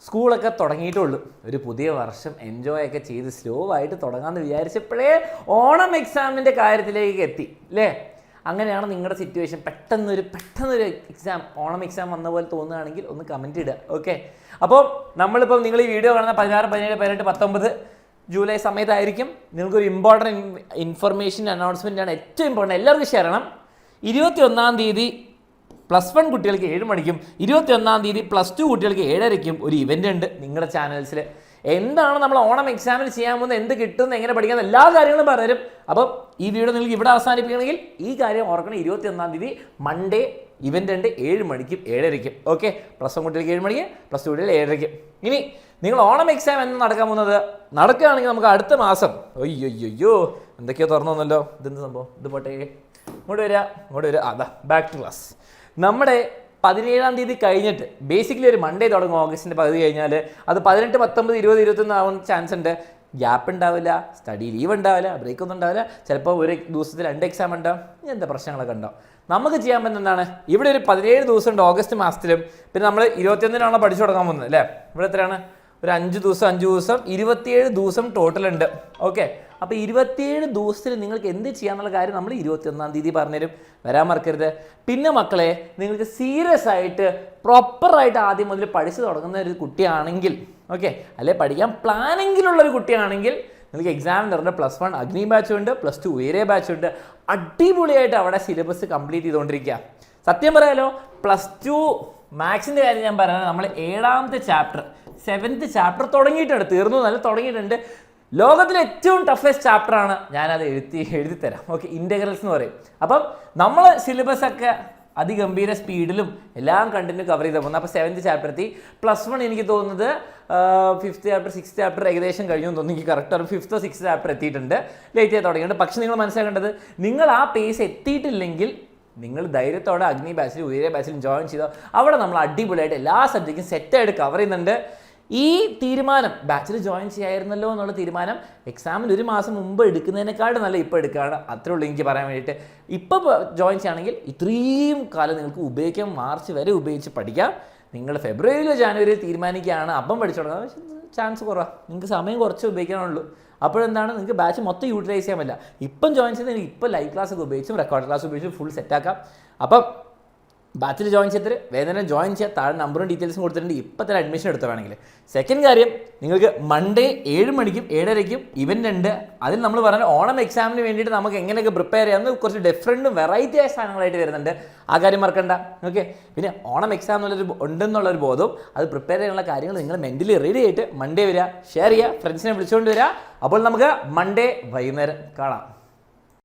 സ്കൂളൊക്കെ തുടങ്ങിയിട്ടുള്ളൂ. ഒരു പുതിയ വർഷം എൻജോയ് ഒക്കെ ചെയ്ത് സ്ലോ ആയിട്ട് തുടങ്ങാമെന്ന് വിചാരിച്ചപ്പോഴേ ഓണം എക്സാമിൻ്റെ കാര്യത്തിലേക്ക് എത്തി അല്ലേ? അങ്ങനെയാണ് നിങ്ങളുടെ സിറ്റുവേഷൻ. പെട്ടെന്നൊരു എക്സാം, ഓണം എക്സാം വന്ന പോലെ തോന്നുകയാണെങ്കിൽ ഒന്ന് കമൻറ്റ് ഇടുക. ഓക്കെ, അപ്പോൾ നമ്മളിപ്പം നിങ്ങൾ ഈ വീഡിയോ കാണുന്ന 16, 17, 18, 19 ജൂലൈ സമയത്തായിരിക്കും. നിങ്ങൾക്കൊരു ഇമ്പോർട്ടൻറ്റ് ഇൻഫർമേഷൻ അനൗൺസ്മെൻ്റ് ആണ്, ഏറ്റവും ഇമ്പോർട്ടൻറ്റ്, എല്ലാവർക്കും ഷെയർ ചെയ്യണം. 21-ാം തീയതി +1 കുട്ടികൾക്ക് 7 മണിക്കും 21-ാം തീയതി +2 കുട്ടികൾക്ക് 7:30ക്കും ഒരു ഇവൻ്റ് ഉണ്ട് നിങ്ങളുടെ ചാനൽസിൽ. എന്താണ് നമ്മൾ ഓണം എക്സാമിന് ചെയ്യാൻ പോകുന്നത്, എന്ത് കിട്ടുമെന്ന്, എങ്ങനെ പഠിക്കാമെന്ന് എല്ലാ കാര്യങ്ങളും പറഞ്ഞു. അപ്പം ഈ വീഡിയോ നിങ്ങൾക്ക് ഇവിടെ അവസാനിപ്പിക്കണമെങ്കിൽ ഈ കാര്യം ഓർക്കണം. 21-ാം തീയതി മൺഡേ ഇവൻ്റ് ഉണ്ട്, 7 മണിക്കും 7:30ക്കും. ഓക്കെ, +1 കുട്ടികൾക്ക് 7 മണിക്ക്, +2 കുട്ടികൾ 7:30ക്കും. ഇനി നിങ്ങൾ ഓണം എക്സാം എന്ന് നടക്കാൻ പോകുന്നത് നടക്കുകയാണെങ്കിൽ നമുക്ക് അടുത്ത മാസം, അയ്യോ എന്തൊക്കെയോ തുറന്നു വന്നല്ലോ, ഇതെന്ത് സംഭവം, ഇത് പോട്ടെ, ഇങ്ങോട്ട് വരിക. അതാ ബാക്ക് ടു ക്ലാസ്. നമ്മുടെ 17-ാം തീയതി കഴിഞ്ഞിട്ട് ബേസിക്കലി ഒരു മൺഡേ തുടങ്ങും. ഓഗസ്റ്റിൻ്റെ പകുതി കഴിഞ്ഞാൽ അത് 18, 19, 20, 21 ആവാൻ ചാൻസ് ഉണ്ട്. ഗ്യാപ്പ് ഉണ്ടാവില്ല, സ്റ്റഡി ലീവ് ഉണ്ടാവില്ല, ബ്രേക്ക് ഒന്നും ഉണ്ടാവില്ല. ചിലപ്പോൾ ഒരു ദിവസത്തിൽ 2 എക്സാം ഉണ്ടാവും, ഇങ്ങനത്തെ പ്രശ്നങ്ങളൊക്കെ ഉണ്ടാവും. നമുക്ക് ചെയ്യാൻ പറ്റുന്ന എന്താണ്, ഇവിടെ ഒരു 17 ദിവസം ഉണ്ട് ഓഗസ്റ്റ് മാസത്തിലും. പിന്നെ നമ്മൾ 21-നാണോ പഠിച്ചു തുടങ്ങാൻ പോകുന്നത് അല്ലേ? ഇവിടെ എത്രയാണ്, ഒരു 5 ദിവസം 27 ദിവസം ടോട്ടൽ ഉണ്ട്. ഓക്കെ, അപ്പോൾ 27 ദിവസത്തിൽ നിങ്ങൾക്ക് എന്ത് ചെയ്യാന്നുള്ള കാര്യം നമ്മൾ 21-ാം തീയതി പറഞ്ഞുതരും. വരാൻ മറക്കരുത്. പിന്നെ മക്കളെ, നിങ്ങൾക്ക് സീരിയസ് ആയിട്ട് പ്രോപ്പറായിട്ട് ആദ്യം മുതൽ പഠിച്ചു തുടങ്ങുന്ന ഒരു കുട്ടിയാണെങ്കിൽ, ഓക്കെ, അല്ലെ പഠിക്കാൻ പ്ലാനെങ്കിലുള്ളൊരു കുട്ടിയാണെങ്കിൽ നിങ്ങൾക്ക് എക്സാമിനറിൻ്റെ +1 അഗ്നി ബാച്ചുണ്ട്, +2 ഉയരെ ബാച്ചുണ്ട്. അടിപൊളിയായിട്ട് അവിടെ സിലബസ് കംപ്ലീറ്റ് ചെയ്തുകൊണ്ടിരിക്കുക. സത്യം പറയാലോ, +2 മാത്സിൻ്റെ കാര്യം ഞാൻ പറയുന്നത്, നമ്മൾ 7ാമത്തെ ചാപ്റ്റർ 7th ചാപ്റ്റർ തുടങ്ങിയിട്ടുണ്ട്, തീർന്നു നല്ല തുടങ്ങിയിട്ടുണ്ട്. ലോകത്തിലെ ഏറ്റവും ടഫസ്റ്റ് ചാപ്റ്ററാണ്, ഞാനത് എഴുതി തരാം. ഓക്കെ, ഇൻ്റഗ്രൽസ് എന്ന് പറയും. അപ്പം നമ്മൾ സിലബസൊക്കെ അതിഗംഭീര സ്പീഡിലും എല്ലാം കണ്ടിന്യൂ കവർ ചെയ്ത് പോകുന്നത്. അപ്പോൾ 7th ചാപ്റ്റർ എത്തി. +1 എനിക്ക് തോന്നുന്നത് 5th ചാപ്റ്റർ 6th ചാപ്റ്റർ ഏകദേശം കഴിഞ്ഞു തോന്നുന്നു. എനിക്ക് കറക്റ്റ് ഒരു 5th or 6th ചാപ്റ്റർ എത്തിയിട്ടുണ്ട്, ലേറ്റ് ആയി തുടങ്ങിയിട്ടുണ്ട്. പക്ഷേ നിങ്ങൾ മനസ്സിലാക്കേണ്ടത്, നിങ്ങൾ ആ പേസ് എത്തിയിട്ടില്ലെങ്കിൽ നിങ്ങൾ ധൈര്യത്തോടെ അഗ്നി ബാച്ചിലും ഉയരെ ബാച്ചിലും ജോയിൻ ചെയ്തോ. അവിടെ നമ്മൾ അടിപൊളിയായിട്ട് എല്ലാ സബ്ജക്റ്റും സെറ്റായിട്ട് കവർ ചെയ്യുന്നുണ്ട്. ഈ തീരുമാനം, ബാച്ചിൽ ജോയിൻ ചെയ്യായിരുന്നല്ലോ എന്നുള്ള തീരുമാനം എക്സാമിന് 1 മാസം മുമ്പ് എടുക്കുന്നതിനേക്കാളും നല്ല ഇപ്പോൾ എടുക്കുകയാണ്. അത്രേ ഉള്ളൂ എനിക്ക് പറയാൻ വേണ്ടിയിട്ട്. ഇപ്പോൾ ജോയിൻ ചെയ്യുകയാണെങ്കിൽ ഇത്രയും കാലം നിങ്ങൾക്ക് ഉപയോഗിക്കാം, മാർച്ച് വരെ ഉപയോഗിച്ച് പഠിക്കാം. നിങ്ങൾ ഫെബ്രുവരിയിലോ ജാനുവരിയിലോ തീരുമാനിക്കുകയാണ് അപ്പം പഠിച്ചു തുടങ്ങാം, പക്ഷേ ചാൻസ് കുറവാണ്. നിങ്ങൾക്ക് സമയം കുറച്ച് ഉപയോഗിക്കാനുള്ളൂ. അപ്പോഴെന്താണ്, നിങ്ങൾക്ക് ബാച്ച് മൊത്തം യൂട്ടിലൈസ് ചെയ്യാൻ പറ്റില്ല. ഇപ്പം ജോയിൻ ചെയ്ത് ഇപ്പോൾ ലൈവ് ക്ലാസ് ഒക്കെ ഉപയോഗിച്ചും റെക്കോർഡ് ക്ലാസ് ഉപയോഗിച്ചും ഫുൾ സെറ്റാക്കാം. അപ്പം ബാച്ചിൽ ജോയിൻ ചെയ്തിട്ട് വേദന ജോയിൻ ചെയ്യാൻ താഴെ നമ്പറും ഡീറ്റെയിൽസും കൊടുത്തിട്ടുണ്ട്. ഇപ്പം തന്നെ അഡ്മിഷൻ എടുത്തു വേണമെങ്കിൽ. സെക്കൻഡ് കാര്യം, നിങ്ങൾക്ക് മൺഡേ 7 മണിക്കും 7:30ക്കും ഇവൻ്റ് ഉണ്ട്. അതിൽ നമ്മൾ പറഞ്ഞ ഓണം എക്സാമിന് വേണ്ടിയിട്ട് നമുക്ക് എങ്ങനെയൊക്കെ പ്രിപ്പയർ ചെയ്യാമെന്ന് കുറച്ച് ഡിഫറൻറ്റും വെറൈറ്റി ആയ സാധനങ്ങളായിട്ട് വരുന്നുണ്ട്. ആ കാര്യം മറക്കണ്ട. ഓക്കെ, പിന്നെ ഓണം എക്സാം ഉണ്ടെന്നുള്ളൊരു ബോധവും അത് പ്രിപ്പയർ ചെയ്യാനുള്ള കാര്യങ്ങൾ നിങ്ങൾ മെൻ്റലി റെഡി ആയിട്ട് മൺഡേ വരിക, ഷെയർ ചെയ്യുക, ഫ്രണ്ട്സിനെ വിളിച്ചുകൊണ്ട് വരിക. അപ്പോൾ നമുക്ക് മൺഡേ വൈകുന്നേരം കാണാം.